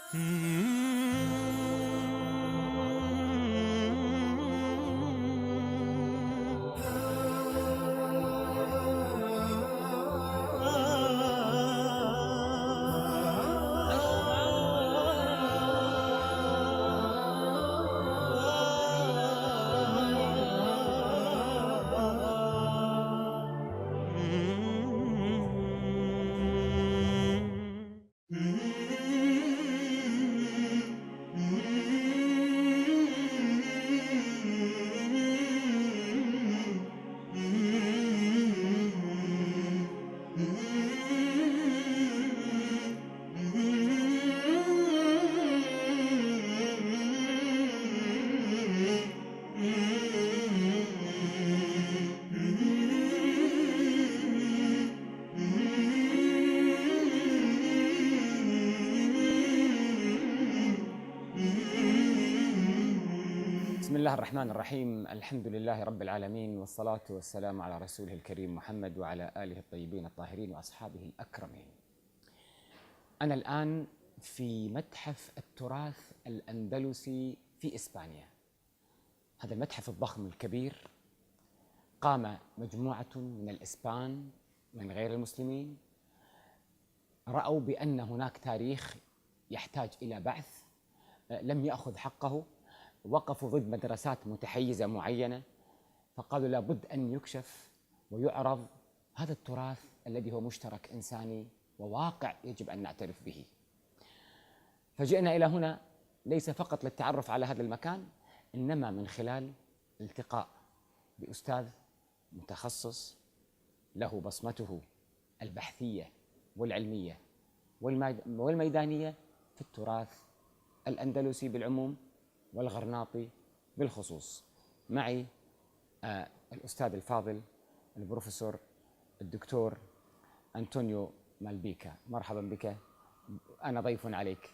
بسم الله الرحمن الرحيم. الحمد لله رب العالمين، والصلاة والسلام على رسوله الكريم محمد وعلى آله الطيبين الطاهرين وأصحابه الأكرمين. أنا الآن في متحف التراث الأندلسي في إسبانيا. هذا المتحف الضخم الكبير قام مجموعة من الإسبان من غير المسلمين، رأوا بأن هناك تاريخ يحتاج إلى بحث، لم يأخذ حقه، وقفوا ضد مدرسات متحيزة معينة، فقالوا لابد أن يكشف ويعرض هذا التراث الذي هو مشترك إنساني وواقع يجب أن نعترف به. فجئنا إلى هنا ليس فقط للتعرف على هذا المكان، إنما من خلال التقاء بأستاذ متخصص له بصمته البحثية والعلمية والميدانية في التراث الأندلسي بالعموم والغرناطي بالخصوص. معي الأستاذ الفاضل البروفيسور الدكتور أنطونيو مالبيكا. مرحبا بك، أنا ضيف عليك،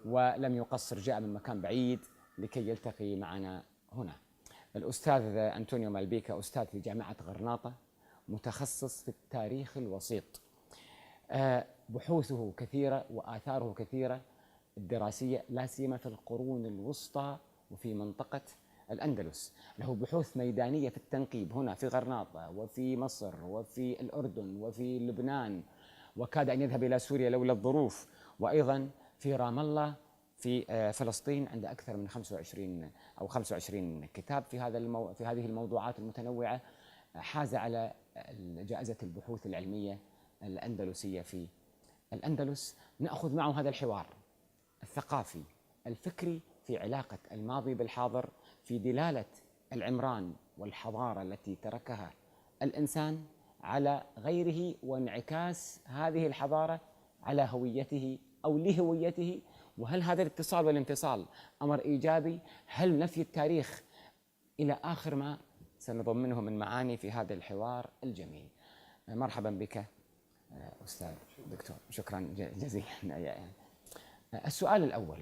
ولم يقصر، جاء من مكان بعيد لكي يلتقي معنا هنا. الأستاذ أنطونيو مالبيكا أستاذ في جامعة غرناطة، متخصص في التاريخ الوسيط، بحوثه كثيرة وآثاره كثيرة الدراسية، لا سيما في القرون الوسطى وفي منطقة الأندلس. له بحوث ميدانية في التنقيب هنا في غرناطة وفي مصر وفي الأردن وفي لبنان، وكاد أن يذهب إلى سوريا لولا الظروف، وأيضا في رام الله في فلسطين، عند أكثر من 25 كتاب في هذه الموضوعات المتنوعة. حاز على جائزة البحوث العلمية الأندلسية في الأندلس. نأخذ معه هذا الحوار الثقافي الفكري في علاقة الماضي بالحاضر، في دلالة العمران والحضارة التي تركها الإنسان على غيره، وانعكاس هذه الحضارة على هويته أو لهويته. وهل هذا الاتصال والانفصال أمر إيجابي؟ هل نفي التاريخ؟ إلى آخر ما سنضمنه من معاني في هذا الحوار الجميل. مرحبا بك أستاذ دكتور، شكرا جزيلا. السؤال الأول،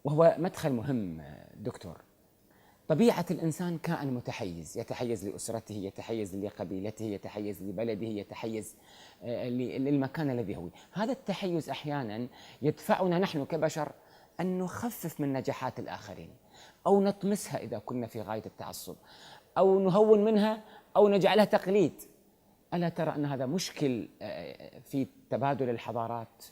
وهو مدخل مهم دكتور: طبيعة الإنسان كائن متحيز، يتحيز لأسرته، يتحيز لقبيلته، يتحيز لبلده، يتحيز للمكان الذي هو. هذا التحيز أحيانا يدفعنا نحن كبشر أن نخفف من نجاحات الآخرين، أو نطمسها إذا كنا في غاية التعصب، أو نهون منها، أو نجعلها تقليد. ألا ترى أن هذا مشكل في تبادل الحضارات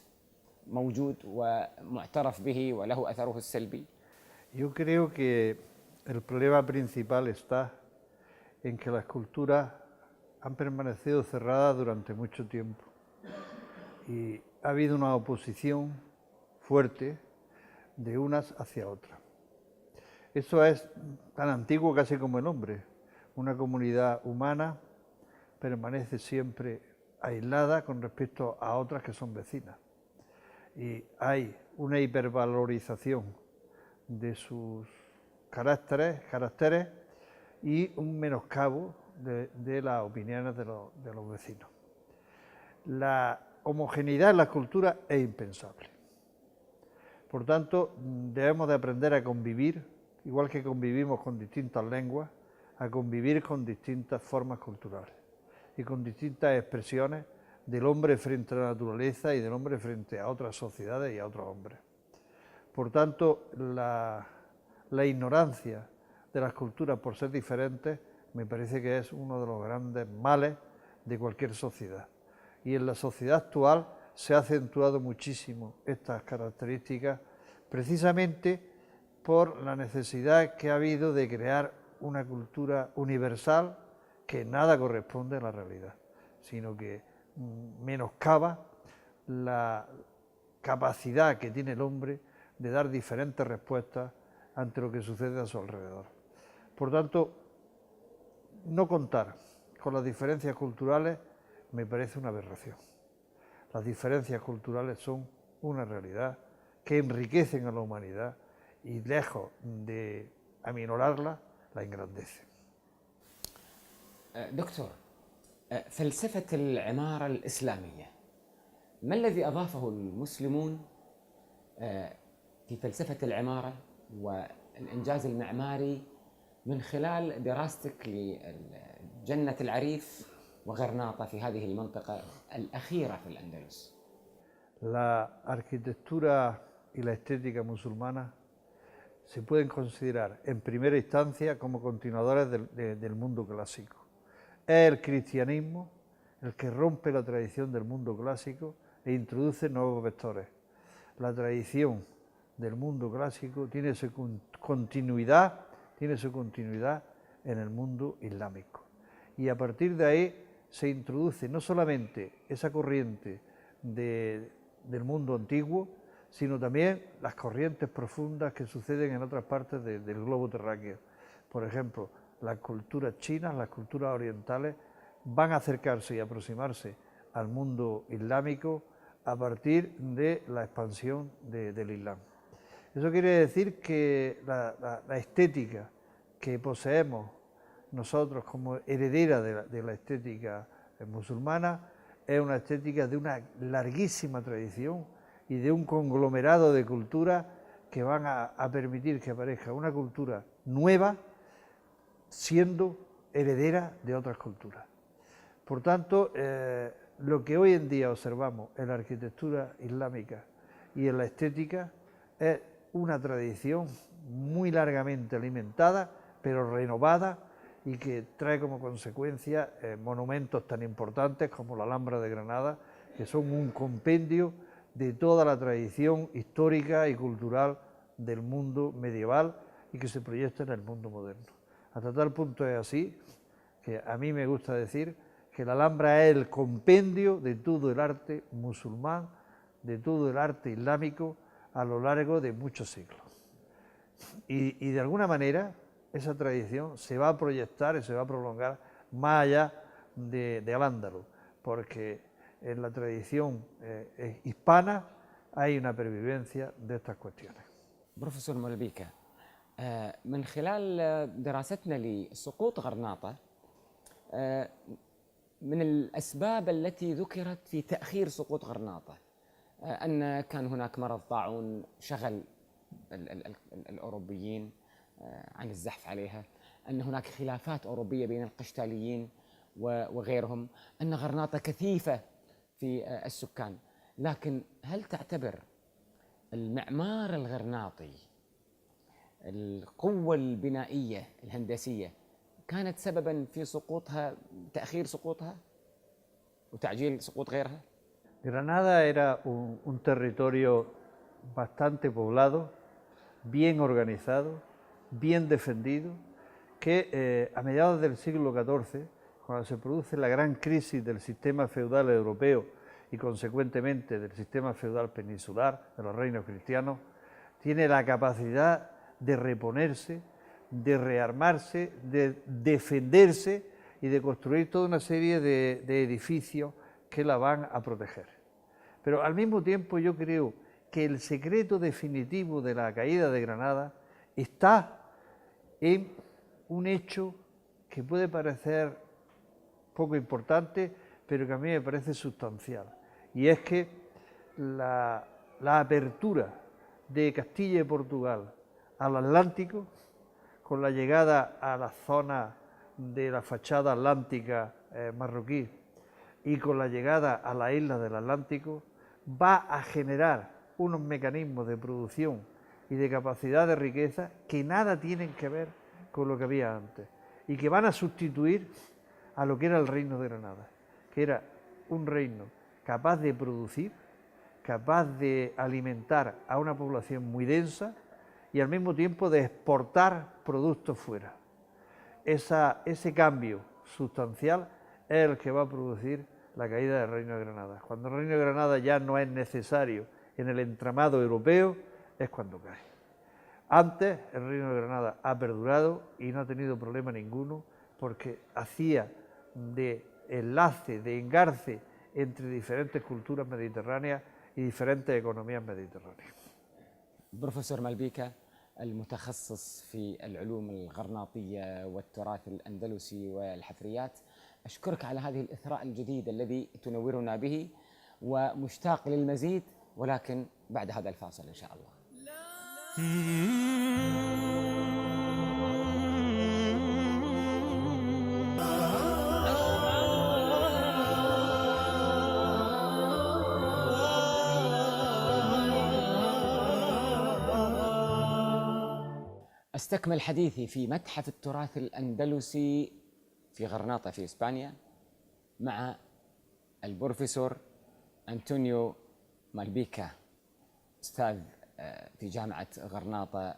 موجود ومعترف به وله أثره السلبي؟ Yo creo que el problema principal está en que las culturas han permanecido cerradas durante mucho tiempo y ha habido una oposición fuerte de unas hacia otras. Eso es tan antiguo casi como el hombre. Una comunidad humana permanece siempre aislada con respecto a otras que son vecinas. Y hay una hipervalorización de sus caracteres y un menoscabo de las opiniones de los vecinos. La homogeneidad en la cultura es impensable. Por tanto, debemos de aprender a convivir, igual que convivimos con distintas lenguas, a convivir con distintas formas culturales y con distintas expresiones del hombre frente a la naturaleza y del hombre frente a otras sociedades y a otros hombres. Por tanto, la ignorancia de las culturas por ser diferentes me parece que es uno de los grandes males de cualquier sociedad. Y en la sociedad actual se ha acentuado muchísimo estas características precisamente por la necesidad que ha habido de crear una cultura universal que nada corresponde a la realidad, sino que menoscaba la capacidad que tiene el hombre de dar diferentes respuestas ante lo que sucede a su alrededor. Por tanto, no contar con las diferencias culturales me parece una aberración. Las diferencias culturales son una realidad que enriquecen a la humanidad y lejos de aminorarla, la engrandecen. دكتور، فلسفة العمارة الإسلامية ما الذي أضافه المسلمون في فلسفة العمارة والإنجاز المعماري من خلال دراستك لجنة العريف وغرناطة في هذه المنطقة الأخيرة في الأندلس؟ La arquitectura y la estética musulmana se pueden considerar en primera instancia como continuadores del mundo clásico. Es el cristianismo el que rompe la tradición del mundo clásico e introduce nuevos vectores. La tradición del mundo clásico tiene su continuidad en el mundo islámico. Y a partir de ahí se introduce no solamente esa corriente del mundo antiguo, sino también las corrientes profundas que suceden en otras partes del globo terráqueo. Por ejemplo, las culturas chinas, las culturas orientales, van a acercarse y aproximarse al mundo islámico a partir de la expansión del Islam. Eso quiere decir que la estética que poseemos nosotros como heredera de la estética musulmana es una estética de una larguísima tradición y de un conglomerado de culturas que van a permitir que aparezca una cultura nueva siendo heredera de otras culturas. Por tanto, lo que hoy en día observamos en la arquitectura islámica y en la estética es una tradición muy largamente alimentada, pero renovada, y que trae como consecuencia monumentos tan importantes como la Alhambra de Granada, que son un compendio de toda la tradición histórica y cultural del mundo medieval y que se proyecta en el mundo moderno. Hasta tal punto es así que a mí me gusta decir que la Alhambra es el compendio de todo el arte musulmán, de todo el arte islámico a lo largo de muchos siglos. Y de alguna manera esa tradición se va a proyectar y se va a prolongar más allá de Al-Ándalus, porque en la tradición hispana hay una pervivencia de estas cuestiones. بروفيسور مولبيكا، من خلال دراستنا لسقوط غرناطة، من الأسباب التي ذكرت في تأخير سقوط غرناطة أن كان هناك مرض طاعون شغل الأوروبيين عن الزحف عليها، أن هناك خلافات أوروبية بين القشتاليين وغيرهم، أن غرناطة كثيفة في السكان. لكن هل تعتبر المعمار الغرناطي، القوة البنائية الهندسية، كانت سبباً في سقوطها، تأخير سقوطها وتعجيل سقوط غيرها؟ Granada era un territorio bastante poblado, bien organizado, bien defendido, que a mediados del siglo XIV, cuando se produce la gran crisis del sistema feudal europeo y consecuentemente del sistema feudal peninsular, de los reinos cristianos, tiene la capacidad de reponerse, de rearmarse, de defenderse y de construir toda una serie de edificios que la van a proteger. Pero al mismo tiempo yo creo que el secreto definitivo de la caída de Granada está en un hecho que puede parecer poco importante, pero que a mí me parece sustancial, y es que la apertura de Castilla y Portugal al Atlántico, con la llegada a la zona de la fachada atlántica marroquí y con la llegada a la isla del Atlántico va a generar unos mecanismos de producción y de capacidad de riqueza que nada tienen que ver con lo que había antes y que van a sustituir a lo que era el reino de Granada, que era un reino capaz de producir, capaz de alimentar a una población muy densa y al mismo tiempo de exportar productos fuera. Ese cambio sustancial es el que va a producir la caída del Reino de Granada. Cuando el Reino de Granada ya no es necesario en el entramado europeo, es cuando cae. Antes el Reino de Granada ha perdurado y no ha tenido problema ninguno porque hacía de enlace, de engarce entre diferentes culturas mediterráneas y diferentes economías mediterráneas. بروفيسور مالبيكا المتخصص في العلوم الغرناطية والتراث الأندلسي والحفريات، أشكرك على هذه الإثراء الجديد الذي تنورنا به، ومشتاق للمزيد ولكن بعد هذا الفاصل إن شاء الله. أستكمل حديثي في متحف التراث الأندلسي في غرناطة في إسبانيا مع البروفيسور أنطونيو مالبيكا، أستاذ في جامعة غرناطة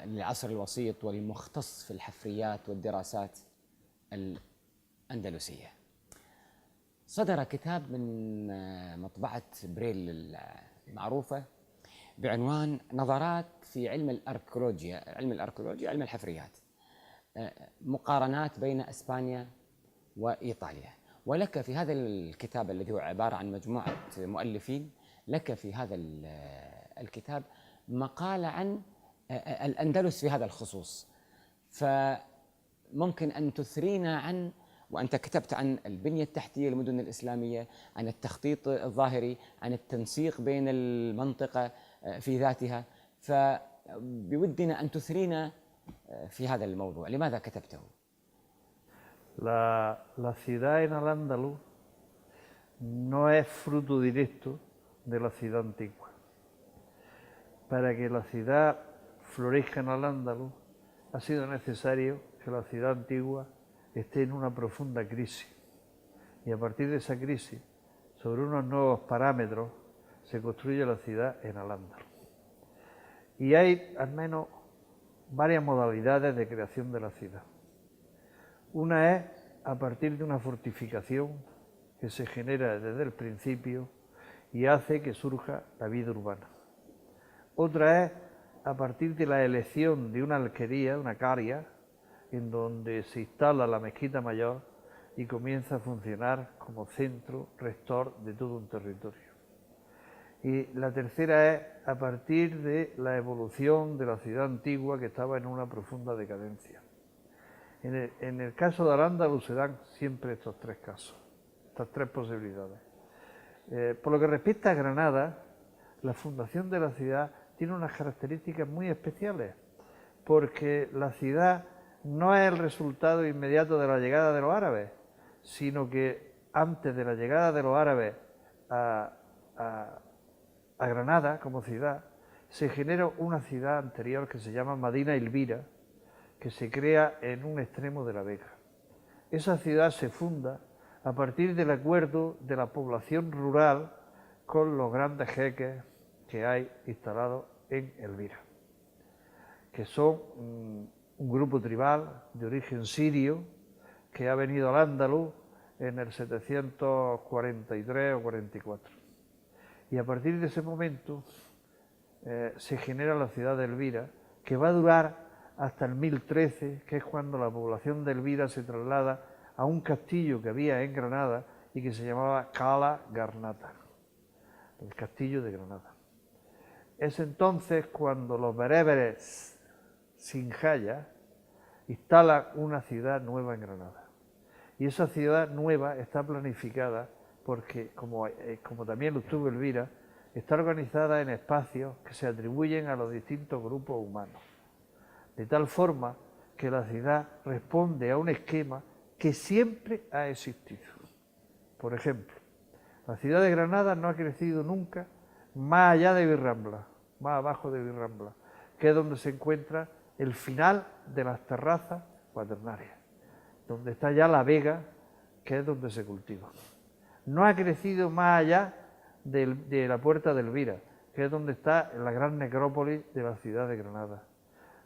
للعصر الوسيط والمختص في الحفريات والدراسات الأندلسية. صدر كتاب من مطبعة بريل المعروفة بعنوان نظرات في علم الأركيولوجيا، علم الحفريات، مقارنات بين إسبانيا وإيطاليا. ولك في هذا الكتاب الذي هو عبارة عن مجموعة مؤلفين، لك في هذا الكتاب مقالة عن الأندلس في هذا الخصوص، فممكن أن تثرينا عن، وأنت كتبت عن البنية التحتية للمدن الإسلامية، عن التخطيط الظاهري، عن التنسيق بين المنطقة في ذاتها، فبودنا أن تثرينا في هذا الموضوع. لماذا كتبته؟ La ciudad en Al-Ándalus no es fruto directo de la ciudad antigua. Para que la ciudad florezca en Al-Ándalus ha sido necesario que la ciudad antigua esté en una profunda crisis. Y a partir de esa crisis, sobre unos nuevos parámetros, se construye la ciudad en Al-Ándalus. Y hay al menos varias modalidades de creación de la ciudad. Una es a partir de una fortificación que se genera desde el principio y hace que surja la vida urbana. Otra es a partir de la elección de una alquería, una caria, en donde se instala la mezquita mayor y comienza a funcionar como centro rector de todo un territorio. Y la tercera es a partir de la evolución de la ciudad antigua que estaba en una profunda decadencia. En el caso de Al-Ándalus se dan siempre estos tres casos, estas tres posibilidades. Por lo que respecta a Granada, la fundación de la ciudad tiene unas características muy especiales, porque la ciudad no es el resultado inmediato de la llegada de los árabes, sino que antes de la llegada de los árabes a Granada como ciudad, se genera una ciudad anterior que se llama Medina Elvira, que se crea en un extremo de la Vega. Esa ciudad se funda a partir del acuerdo de la población rural con los grandes jeques que hay instalados en Elvira, que son un grupo tribal de origen sirio que ha venido al Ándalus en el 743 o 44. Y a partir de ese momento se genera la ciudad de Elvira, que va a durar hasta el 1013, que es cuando la población de Elvira se traslada a un castillo que había en Granada y que se llamaba Cala Garnata, el castillo de Granada. Es entonces cuando los bereberes Sinjaya instalan una ciudad nueva en Granada. Y esa ciudad nueva está planificada porque, como también lo estuvo Elvira, está organizada en espacios que se atribuyen a los distintos grupos humanos, de tal forma que la ciudad responde a un esquema que siempre ha existido. Por ejemplo, la ciudad de Granada no ha crecido nunca más allá de Virrambla, más abajo de Virrambla, que es donde se encuentra el final de las terrazas cuaternarias, donde está ya la vega, que es donde se cultiva. No ha crecido más allá de la Puerta de Elvira, que es donde está la gran necrópolis de la ciudad de Granada.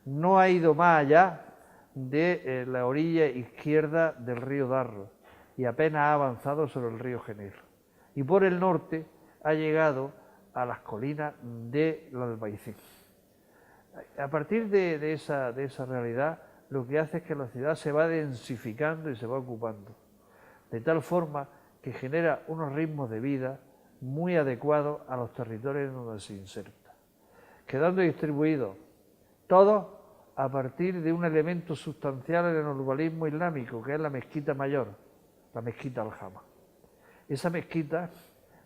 No ha ido más allá de la orilla izquierda del río Darro y apenas ha avanzado sobre el río Genil. Y por el norte ha llegado a las colinas del Albaicín. A partir de esa realidad, lo que hace es que la ciudad se va densificando y se va ocupando, de tal forma que genera unos ritmos de vida muy adecuados a los territorios en donde se inserta, quedando distribuidos todos a partir de un elemento sustancial en el urbanismo islámico, que es la mezquita mayor, la mezquita Aljama. Esa mezquita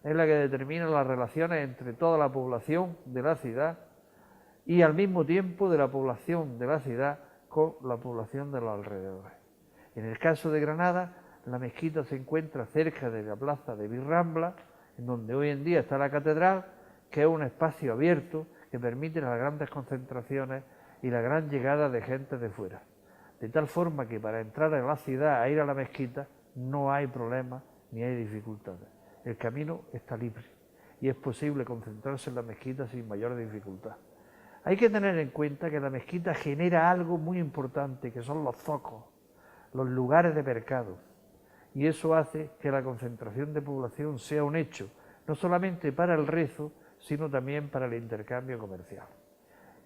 es la que determina las relaciones entre toda la población de la ciudad y al mismo tiempo de la población de la ciudad con la población de los alrededores. En el caso de Granada, la mezquita se encuentra cerca de la plaza de Virrambla, en donde hoy en día está la catedral, que es un espacio abierto que permite las grandes concentraciones y la gran llegada de gente de fuera. De tal forma que para entrar en la ciudad a ir a la mezquita no hay problemas ni hay dificultades. El camino está libre y es posible concentrarse en la mezquita sin mayor dificultad. Hay que tener en cuenta que la mezquita genera algo muy importante, que son los zocos, los lugares de mercado. Y eso hace que la concentración de población sea un hecho, no solamente para el rezo, sino también para el intercambio comercial.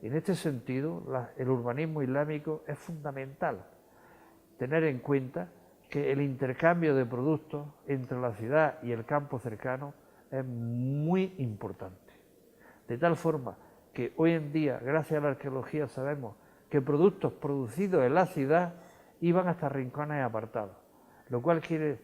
En este sentido, el urbanismo islámico es fundamental tener en cuenta que el intercambio de productos entre la ciudad y el campo cercano es muy importante. De tal forma que hoy en día, gracias a la arqueología, sabemos que productos producidos en la ciudad iban hasta rincones apartados, lo cual quiere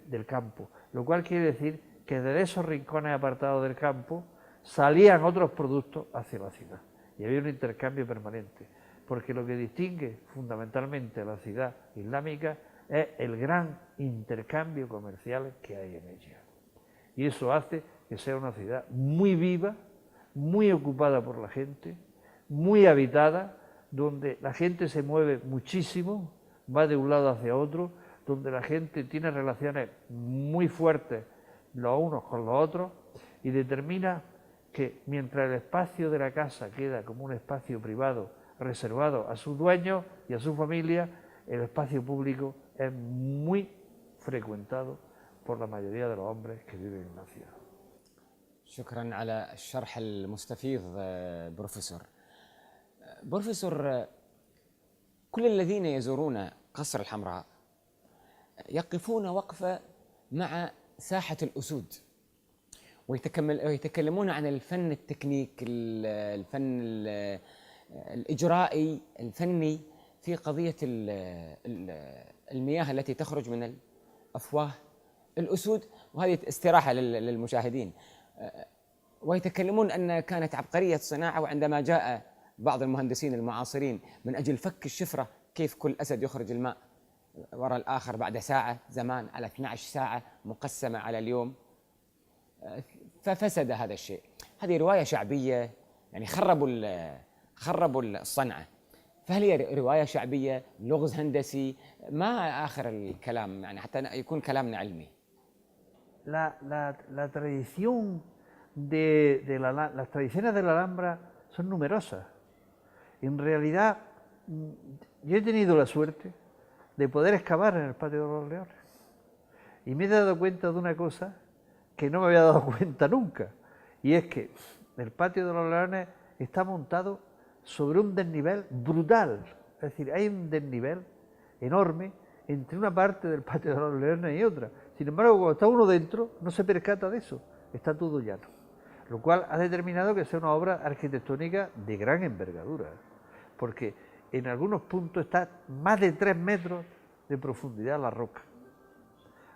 decir que de esos rincones apartados del campo salían otros productos hacia la ciudad y había un intercambio permanente, porque lo que distingue fundamentalmente a la ciudad islámica es el gran intercambio comercial que hay en ella. Y eso hace que sea una ciudad muy viva, muy ocupada por la gente, muy habitada, donde la gente se mueve muchísimo, va de un lado hacia otro, donde la gente tiene relaciones muy fuertes los unos con los otros y determina que mientras el espacio de la casa queda como un espacio privado reservado a sus dueños y a su familia, el espacio público es muy frecuentado por la mayoría de los hombres que viven en la ciudad. شكرا على الشرح المستفيض بروفيسور. بروفيسور، كل الذين يزورون قصر الحمراء يقفون وقفة مع ساحة الأسود ويتكلمون عن الفن التكنيك، الفن الإجرائي الفني في قضية المياه التي تخرج من أفواه الأسود، وهذه استراحة للمشاهدين. ويتكلمون أن كانت عبقرية الصناعة، وعندما جاء بعض المهندسين المعاصرين من أجل فك الشفرة كيف كل أسد يخرج الماء وراء الآخر بعد ساعة، زمان على 12 ساعة مقسمة على اليوم، ففسد هذا الشيء. هذه رواية شعبية، يعني خربوا الصنعة. فهل هي رواية شعبية، لغز هندسي؟ ما آخر الكلام يعني حتى يكون كلامنا علمي. La tradición las tradiciones de la Alhambra son numerosas. En realidad, yo he tenido la suerte de poder excavar en el Patio de los Leones y me he dado cuenta de una cosa que no me había dado cuenta nunca, y es que el Patio de los Leones está montado sobre un desnivel brutal, es decir, hay un desnivel enorme entre una parte del Patio de los Leones y otra. Sin embargo, cuando está uno dentro, no se percata de eso, está todo llano, lo cual ha determinado que sea una obra arquitectónica de gran envergadura, porque en algunos puntos está más de 3 metros de profundidad la roca,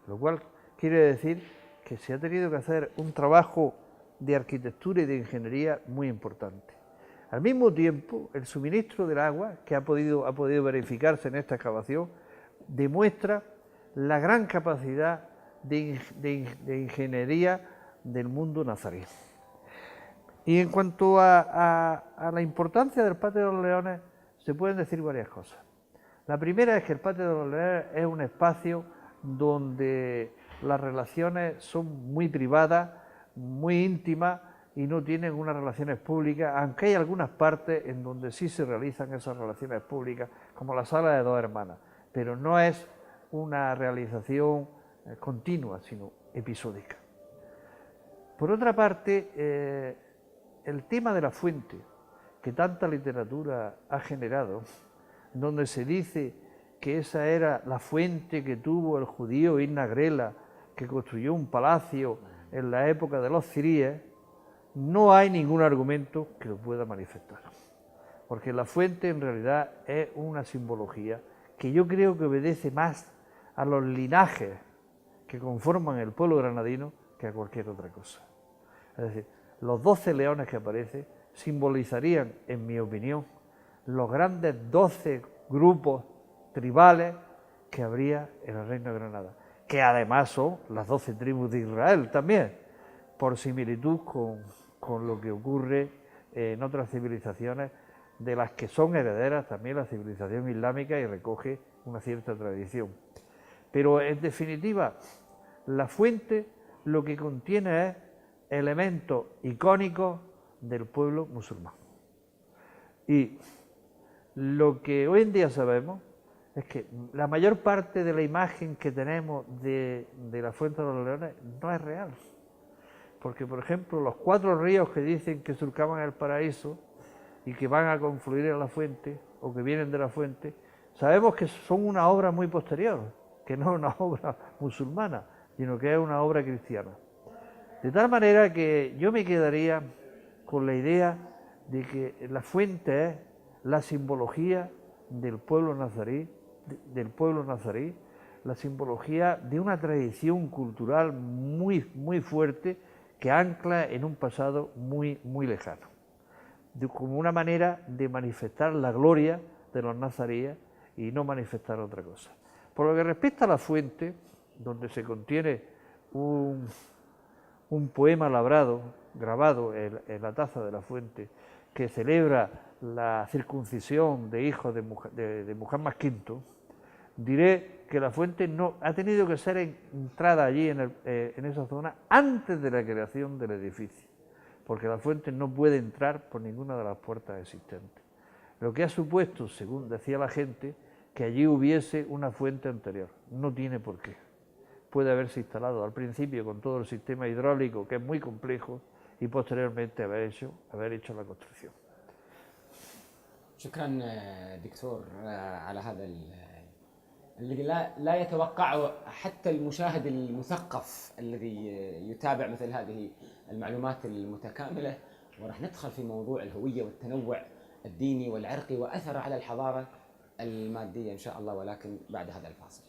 lo cual quiere decir que se ha tenido que hacer un trabajo de arquitectura y de ingeniería muy importante. Al mismo tiempo, el suministro del agua, que ha podido verificarse en esta excavación, demuestra la gran capacidad de ingeniería del mundo nazarí. Y en cuanto a la importancia del Patio de los Leones, se pueden decir varias cosas. La primera es que el Patio de los Leones es un espacio donde las relaciones son muy privadas, muy íntimas y no tienen unas relaciones públicas, aunque hay algunas partes en donde sí se realizan esas relaciones públicas, como la Sala de Dos Hermanas, pero no es una realización continua, sino episódica. Por otra parte, el tema de la fuente, que tanta literatura ha generado, donde se dice que esa era la fuente que tuvo el judío Ibn Agrela, que construyó un palacio en la época de los ciríes, no hay ningún argumento que lo pueda manifestar. Porque la fuente en realidad es una simbología que yo creo que obedece más a los linajes que conforman el pueblo granadino que a cualquier otra cosa. Es decir, los 12 leones que aparecen simbolizarían, en mi opinión, los grandes 12 grupos tribales que habría en el Reino de Granada, que además son las 12 tribus de Israel también, por similitud con lo que ocurre en otras civilizaciones de las que son herederas también la civilización islámica y recoge una cierta tradición. Pero en definitiva, la fuente lo que contiene es elementos icónicos del pueblo musulmán. Y lo que hoy en día sabemos es que la mayor parte de la imagen que tenemos de la Fuente de los Leones no es real. Porque, por ejemplo, los 4 ríos que dicen que surcaban el paraíso y que van a confluir en la fuente, o que vienen de la fuente, sabemos que son una obra muy posterior, que no es una obra musulmana, sino que es una obra cristiana. De tal manera que yo me quedaría con la idea de que la fuente es la simbología del pueblo nazarí, la simbología de una tradición cultural muy fuerte que ancla en un pasado muy lejano, como una manera de manifestar la gloria de los nazaríes y no manifestar otra cosa. Por lo que respecta a la fuente, donde se contiene un poema labrado, grabado en la taza de la fuente, que celebra la circuncisión de hijos de Muhammad V, diré que la fuente no ha tenido que ser entrada allí en esa zona antes de la creación del edificio, porque la fuente no puede entrar por ninguna de las puertas existentes. Lo que ha supuesto, según decía la gente, que allí hubiese una fuente anterior. No tiene por qué. Puede haberse instalado al principio con todo el sistema hidráulico, que es muy complejo, y posteriormente haber hecho la construcción. شكرا دكتور على هذا الذي لا يتوقعه حتى المشاهد المثقف الذي يتابع مثل هذه المعلومات المتكاملة. وراح ندخل في موضوع الهوية والتنوع الديني والعرقي وأثره على الحضارة المادية إن شاء الله، ولكن بعد هذا الفاصل.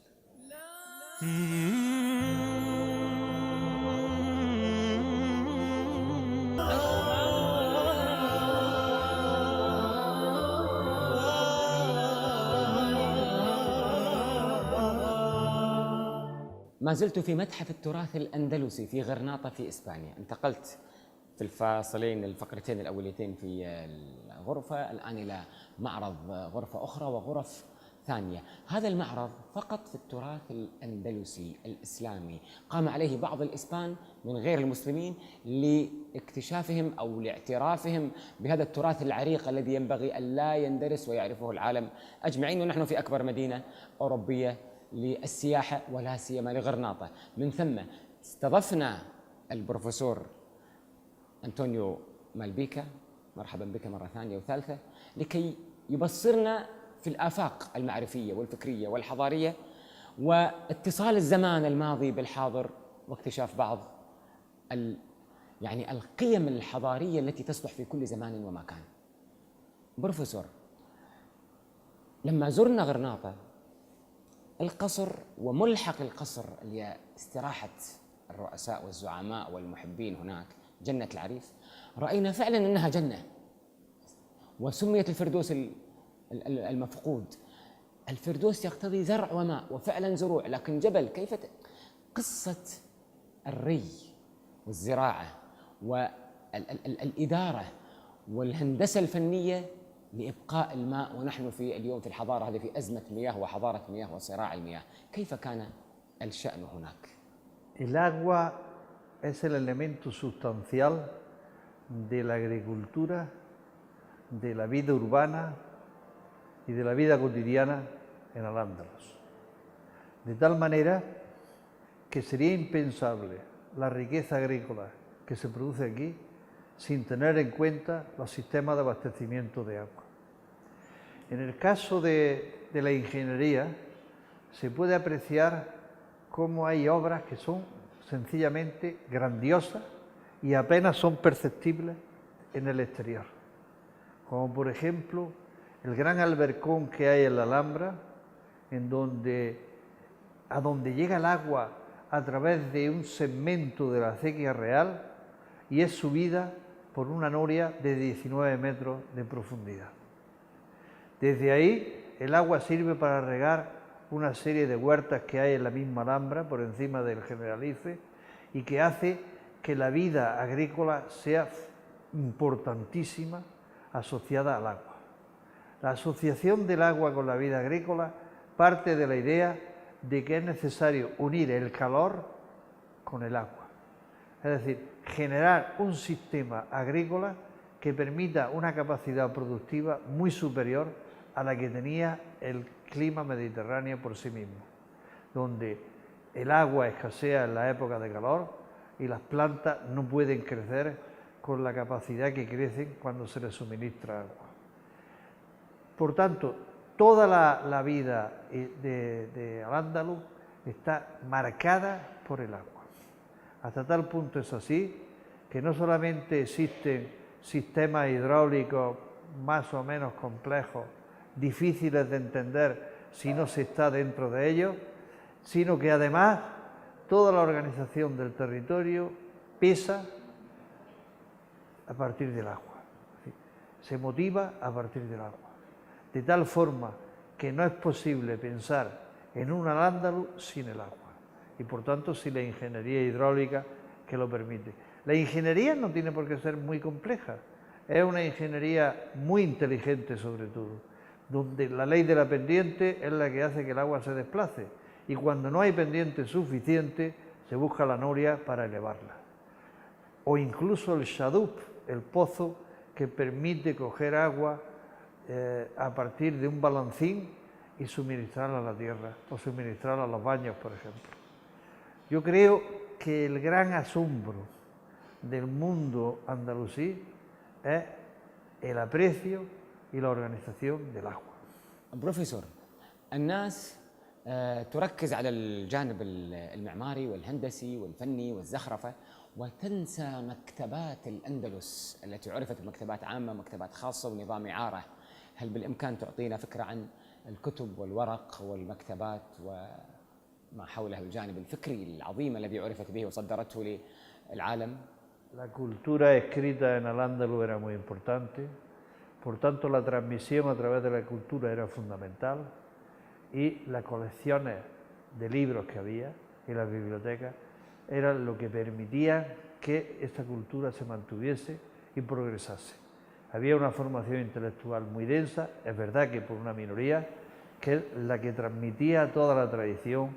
ما زلت في متحف التراث الأندلسي في غرناطة في إسبانيا. انتقلت في الفقرتين الأوليتين في الغرفة، الآن إلى معرض غرفة أخرى وغرف ثانية. هذا المعرض فقط في التراث الأندلسي الإسلامي، قام عليه بعض الإسبان من غير المسلمين لاكتشافهم أو لاعترافهم بهذا التراث العريق الذي ينبغي أن لا يندرس ويعرفه العالم أجمعين. ونحن في أكبر مدينة أوروبية للسياحة ولا سيما لغرناطة. من ثم استضفنا البروفيسور أنطونيو مالبيكا، مرحبا بك مرة ثانية وثالثة، لكي يبصرنا في الآفاق المعرفية والفكرية والحضارية واتصال الزمان الماضي بالحاضر واكتشاف بعض القيم الحضارية التي تصلح في كل زمان ومكان. بروفيسور، لما زرنا غرناطة القصر وملحق القصر اللي هي استراحة الرؤساء والزعماء والمحبين هناك، جنة العريس، رأينا فعلا أنها جنة، وسميت الفردوس المفقود. الفردوس يقتضي زرع وماء، وفعلا زروع، لكن جبل قصة الري والزراعة والإدارة والهندسة الفنية لإبقاء الماء، ونحن في اليوم في الحضارة هذه في أزمة مياه وحضارة مياه وصراع المياه، كيف كان الشأن هناك؟ El agua es el elemento sustancial de la agricultura, de la vida urbana y de la vida cotidiana en Al-Ándalus. De tal manera que sería impensable la riqueza agrícola que se produce aquí sin tener en cuenta los sistemas de abastecimiento de agua. En el caso de la ingeniería se puede apreciar cómo hay obras que son sencillamente grandiosas y apenas son perceptibles en el exterior, como por ejemplo el gran albercón que hay en la Alhambra, a donde llega el agua a través de un segmento de la acequia real y es subida por una noria de 19 metros de profundidad. Desde ahí el agua sirve para regar una serie de huertas que hay en la misma Alhambra, por encima del Generalife, y que hace que la vida agrícola sea importantísima asociada al agua. La asociación del agua con la vida agrícola parte de la idea de que es necesario unir el calor con el agua, es decir, generar un sistema agrícola que permita una capacidad productiva muy superior a la que tenía el clima mediterráneo por sí mismo, donde el agua escasea en la época de calor y las plantas no pueden crecer con la capacidad que crecen cuando se les suministra agua. Por tanto, toda la vida de Al-Ándalus está marcada por el agua. Hasta tal punto es así que no solamente existen sistemas hidráulicos más o menos complejos, difíciles de entender si no se está dentro de ellos, sino que además toda la organización del territorio pesa a partir del agua, se motiva a partir del agua, de tal forma que no es posible pensar en un Al-Ándalus sin el agua y por tanto sin la ingeniería hidráulica que lo permite. La ingeniería no tiene por qué ser muy compleja, es una ingeniería muy inteligente sobre todo, donde la ley de la pendiente es la que hace que el agua se desplace y cuando no hay pendiente suficiente se busca la noria para elevarla. O incluso el shadup, el pozo que permite coger agua a partir de un balancín y suministrarla a la tierra o suministrarla a los baños, por ejemplo. Yo creo que el gran asombro del mundo andalusí es el aprecio y la organización del agua. بروفيسور، الناس تركز على الجانب المعماري والهندسي والفني والزخرفة وتنسى مكتبات الأندلس التي عرفت بمكتبات عامة ومكتبات خاصة ونظام إعارة. هل بالإمكان تعطينا فكرة عن الكتب والورق والمكتبات وما حوله الجانب الفكري العظيم الذي عرفت به وصدرته للعالم؟ La cultura escrita en Al-Ándalus era muy importante, por tanto la transmisión a través de la cultura era fundamental y las colecciones de libros que había en las bibliotecas eran lo que permitía que esta cultura se mantuviese y progresase. Había una formación intelectual muy densa, es verdad que por una minoría, que es la que transmitía toda la tradición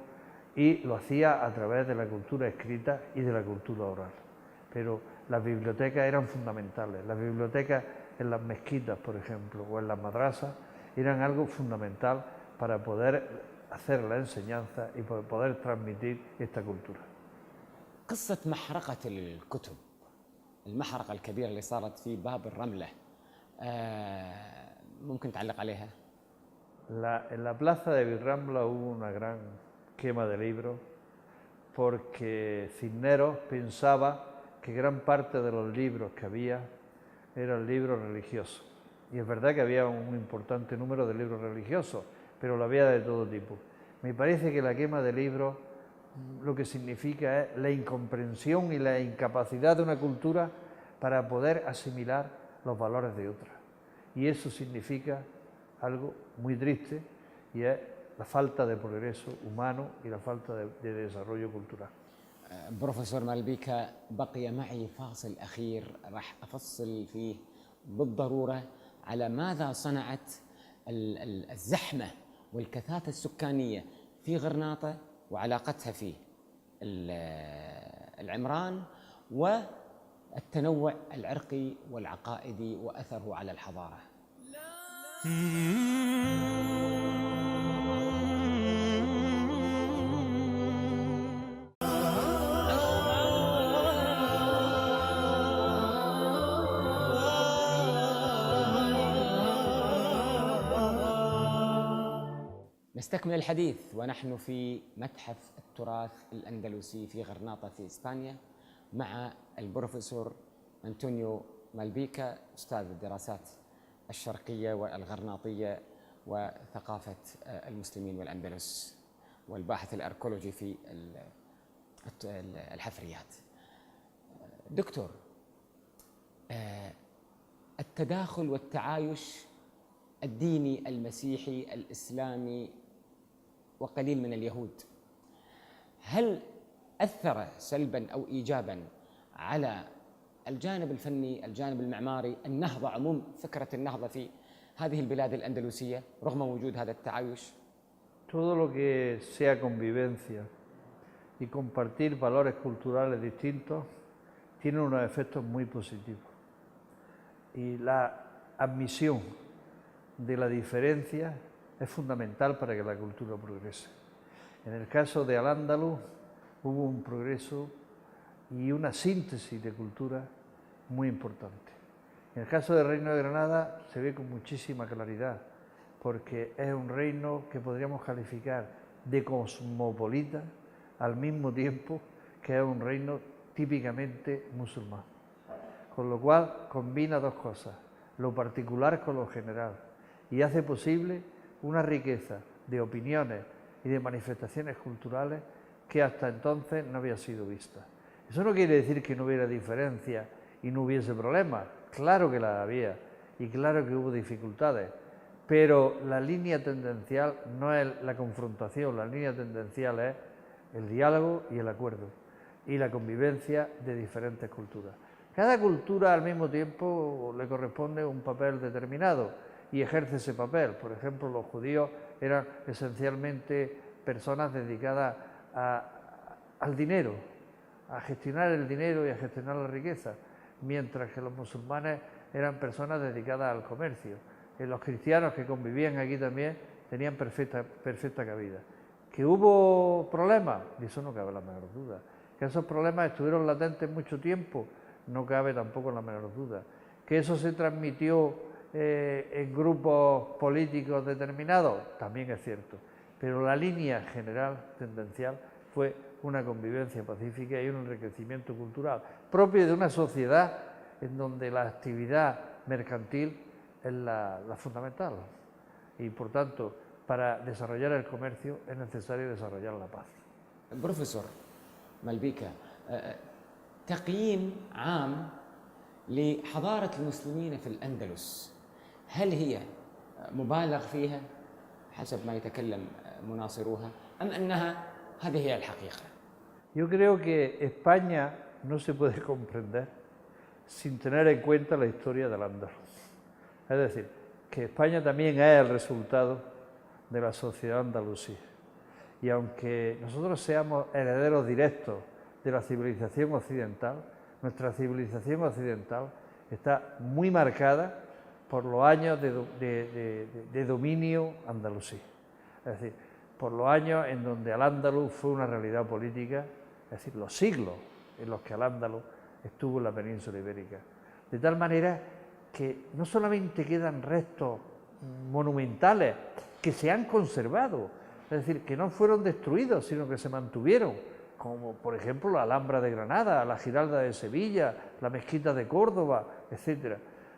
y lo hacía a través de la cultura escrita y de la cultura oral. Pero las bibliotecas eran fundamentales. Las bibliotecas en las mezquitas, por ejemplo, o en las madrasas, eran algo fundamental para poder hacer la enseñanza y poder transmitir esta cultura. قصة محرقة الكتب، المحرقة الكبيرة اللي صارت في باب الرملة، ممكن تعلق عليها؟ En la plaza de Birrambla hubo una gran quema de libros porque Cisneros pensaba que gran parte de los libros que había eran libros religiosos. Y es verdad que había un importante número de libros religiosos, pero lo había de todo tipo. Me parece que la quema de libros lo que significa es la incomprensión y la incapacidad de una cultura para poder asimilar los valores de otra. Y eso significa algo muy triste y es la falta de progreso humano y la falta de desarrollo cultural. بروفيسور مالبيكا، بقي معي فاصل أخير راح أفصل فيه بالضرورة على ماذا صنعت الزحمة والكثافة السكانية في غرناطة وعلاقتها في العمران والتنوع العرقي والعقائدي وأثره على الحضارة. نستكمل الحديث ونحن في متحف التراث الأندلسي في غرناطة في إسبانيا مع البروفيسور أنطونيو مالبيكا، أستاذ الدراسات الشرقية والغرناطية وثقافة المسلمين والأندلس والباحث الأركولوجي في الحفريات. دكتور، التداخل والتعايش الديني المسيحي الإسلامي وقليل من اليهود، هل أثر سلباً أو إيجاباً على الجانب الفني، الجانب المعماري، النهضة عموم فكرة النهضة في هذه البلاد الأندلسية رغم وجود هذا التعايش؟ Todo lo que sea convivencia y compartir valores culturales distintos tiene unos efectos muy positivos. Y la admisión de la diferencia es fundamental para que la cultura progrese. En el caso de Al-Ándalus hubo un progreso y una síntesis de cultura muy importante. En el caso del Reino de Granada se ve con muchísima claridad, porque es un reino que podríamos calificar de cosmopolita al mismo tiempo que es un reino típicamente musulmán. Con lo cual combina dos cosas, lo particular con lo general, y hace posible una riqueza de opiniones y de manifestaciones culturales que hasta entonces no había sido vista. Eso no quiere decir que no hubiera diferencia y no hubiese problemas, claro que las había y claro que hubo dificultades, pero la línea tendencial no es la confrontación, la línea tendencial es el diálogo y el acuerdo y la convivencia de diferentes culturas. Cada cultura al mismo tiempo le corresponde un papel determinado y ejerce ese papel. Por ejemplo, los judíos eran esencialmente personas dedicadas al dinero, a gestionar el dinero y a gestionar la riqueza, mientras que los musulmanes eran personas dedicadas al comercio. Los cristianos que convivían aquí también tenían perfecta cabida. ¿Que hubo problemas? De eso no cabe la menor duda. ¿Que esos problemas estuvieron latentes mucho tiempo? No cabe tampoco la menor duda. ¿Que eso se transmitió en grupos políticos determinados? También es cierto. Pero la línea general, tendencial, fue una convivencia pacífica y un enriquecimiento cultural propio de una sociedad en donde la actividad mercantil es la fundamental. Y por tanto, para desarrollar el comercio es necesario desarrollar la paz. بروفيسور مالبيكا، تقييم عام لحضارة المسلمين في الأندلس، هل هي مبالغ فيها حسب ما يتكلم مناصروها أم أنها هذه هي الحقيقة؟ Yo creo que España no se puede comprender sin tener en cuenta la historia del Al-Ándalus. Es decir, que España también es el resultado de la sociedad andalusí. Y aunque nosotros seamos herederos directos de la civilización occidental, nuestra civilización occidental está muy marcada por los años de dominio andalusí. Es decir, por los años en donde Al-Ándalus fue una realidad política, es decir, los siglos en los que Al-Ándalus estuvo en la península ibérica. De tal manera que no solamente quedan restos monumentales que se han conservado, es decir, que no fueron destruidos, sino que se mantuvieron, como por ejemplo la Alhambra de Granada, la Giralda de Sevilla, la Mezquita de Córdoba, etcétera,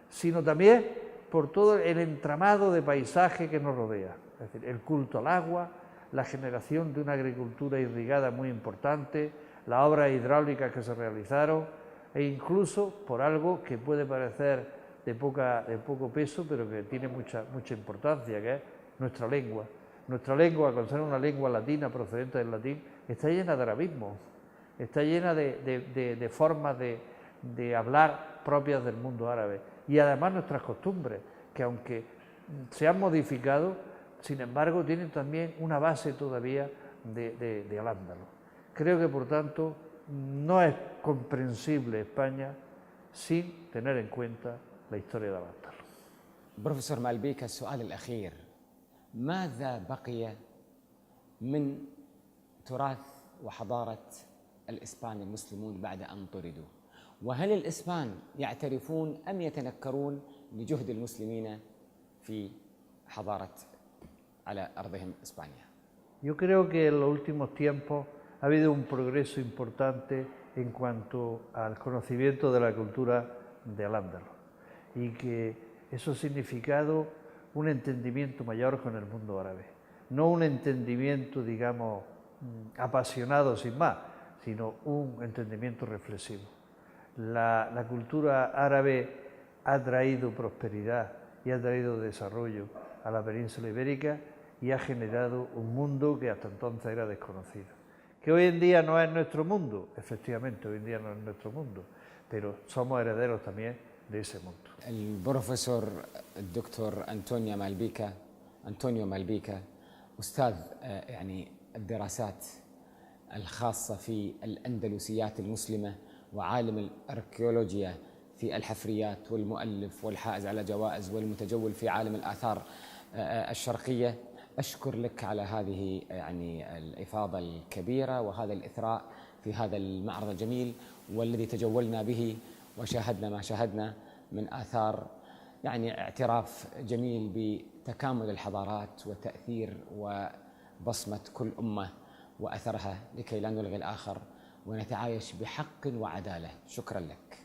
sino también por todo el entramado de paisaje que nos rodea, es decir, el culto al agua, la generación de una agricultura irrigada muy importante, las obras hidráulicas que se realizaron, e incluso por algo que puede parecer de poco peso, pero que tiene mucha importancia, que es nuestra lengua. Nuestra lengua, con ser una lengua latina procedente del latín, está llena de arabismos, está llena de formas de hablar propias del mundo árabe. Y además nuestras costumbres, que aunque se han modificado, sin embargo tienen también una base todavía de al-ándalus. Creo que por tanto no es comprensible España sin tener en cuenta la historia de al-ándalus. بروفيسور مالبيكا، السؤال الأخير: ماذا بقي من تراث وحضارة الإسبان المسلمون بعد أن طردوا؟ وهل الإسبان يعترفون أم يتنكرون لجهد المسلمين في حضارة على أرضهم إسبانيا؟ Yo creo que en los últimos tiempos ha habido un progreso importante en cuanto al conocimiento de la cultura de al-ándalus y que eso ha significado un entendimiento mayor con el mundo árabe, no un entendimiento, digamos, apasionado sin más, sino un entendimiento reflexivo. La cultura árabe ha traído prosperidad y ha traído desarrollo a la península ibérica y ha generado un mundo que hasta entonces era desconocido. Que hoy en día no es nuestro mundo, efectivamente, hoy en día no es nuestro mundo, pero somos herederos también de ese mundo. البروفيسور الدكتور أنطونيو مالبيكا، أستاذ يعني الدراسات الخاصة في الأندلسيات المسلمة وعالم الأركيولوجيا في الحفريات والمؤلف والحائز على جوائز والمتجول في عالم الآثار الشرقية، أشكر لك على هذه يعني الإفاضة الكبيرة وهذا الإثراء في هذا المعرض الجميل والذي تجولنا به وشاهدنا ما شاهدنا من آثار، يعني اعتراف جميل بتكامل الحضارات وتأثير وبصمة كل أمة وأثرها لكي لا نلغي الآخر ونتعايش بحق وعدالة. شكرا لك.